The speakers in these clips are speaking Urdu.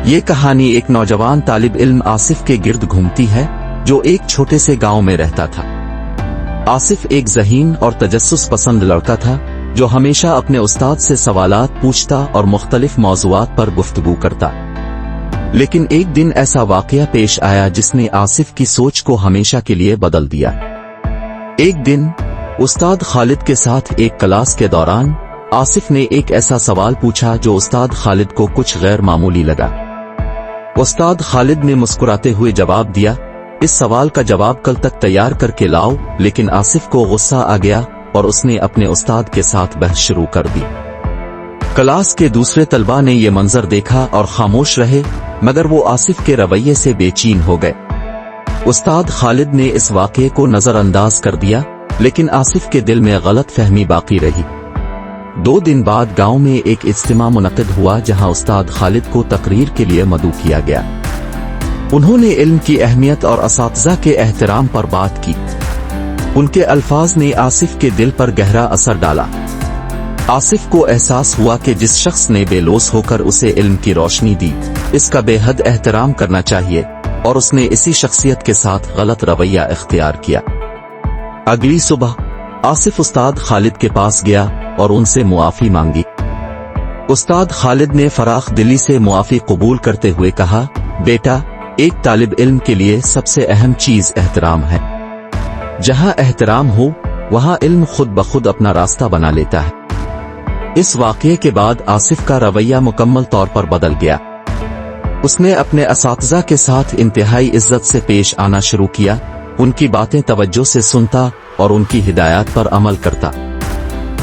یہ کہانی ایک نوجوان طالب علم آصف کے گرد گھومتی ہے جو ایک چھوٹے سے گاؤں میں رہتا تھا۔ آصف ایک ذہین اور تجسس پسند لڑکا تھا جو ہمیشہ اپنے استاد سے سوالات پوچھتا اور مختلف موضوعات پر گفتگو کرتا۔ لیکن ایک دن ایسا واقعہ پیش آیا جس نے آصف کی سوچ کو ہمیشہ کے لیے بدل دیا۔ ایک دن استاد خالد کے ساتھ ایک کلاس کے دوران آصف نے ایک ایسا سوال پوچھا جو استاد خالد کو کچھ غیر معمولی لگا۔ استاد خالد نے مسکراتے ہوئے جواب دیا، اس سوال کا جواب کل تک تیار کر کے لاؤ، لیکن آصف کو غصہ آ گیا اور اس نے اپنے استاد کے ساتھ بحث شروع کر دی۔ کلاس کے دوسرے طلبہ نے یہ منظر دیکھا اور خاموش رہے، مگر وہ آصف کے رویے سے بے چین ہو گئے۔ استاد خالد نے اس واقعے کو نظر انداز کر دیا، لیکن آصف کے دل میں غلط فہمی باقی رہی۔ 2 دن بعد گاؤں میں ایک اجتماع منعقد ہوا جہاں استاد خالد کو تقریر کے لیے مدعو کیا گیا۔ انہوں نے علم کی اہمیت اور اساتذہ کے احترام پر بات کی۔ ان کے الفاظ نے آصف کے دل پر گہرا اثر ڈالا۔ آصف کو احساس ہوا کہ جس شخص نے بے لوث ہو کر اسے علم کی روشنی دی، اس کا بے حد احترام کرنا چاہیے، اور اس نے اسی شخصیت کے ساتھ غلط رویہ اختیار کیا۔ اگلی صبح آصف استاد خالد کے پاس گیا اور ان سے معافی مانگی۔ استاد خالد نے فراخ دلی سے معافی قبول کرتے ہوئے کہا، بیٹا، ایک طالب علم کے لیے سب سے اہم چیز احترام ہے۔ جہاں احترام ہو وہاں علم خود بخود اپنا راستہ بنا لیتا ہے۔ اس واقعے کے بعد آصف کا رویہ مکمل طور پر بدل گیا۔ اس نے اپنے اساتذہ کے ساتھ انتہائی عزت سے پیش آنا شروع کیا، ان کی باتیں توجہ سے سنتا اور ان کی ہدایات پر عمل کرتا۔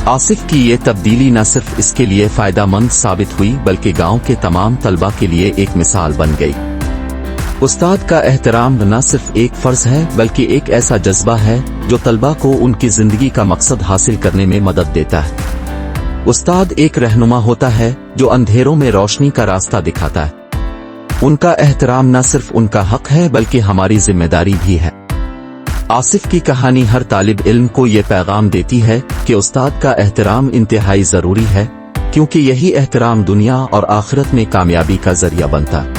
آصف کی یہ تبدیلی نہ صرف اس کے لیے فائدہ مند ثابت ہوئی بلکہ گاؤں کے تمام طلبہ کے لیے ایک مثال بن گئی۔ استاد کا احترام نہ صرف ایک فرض ہے بلکہ ایک ایسا جذبہ ہے جو طلبہ کو ان کی زندگی کا مقصد حاصل کرنے میں مدد دیتا ہے۔ استاد ایک رہنما ہوتا ہے جو اندھیروں میں روشنی کا راستہ دکھاتا ہے۔ ان کا احترام نہ صرف ان کا حق ہے بلکہ ہماری ذمہ داری بھی ہے۔ آصف کی کہانی ہر طالب علم کو یہ پیغام دیتی ہے کہ استاد کا احترام انتہائی ضروری ہے، کیونکہ یہی احترام دنیا اور آخرت میں کامیابی کا ذریعہ بنتا ہے۔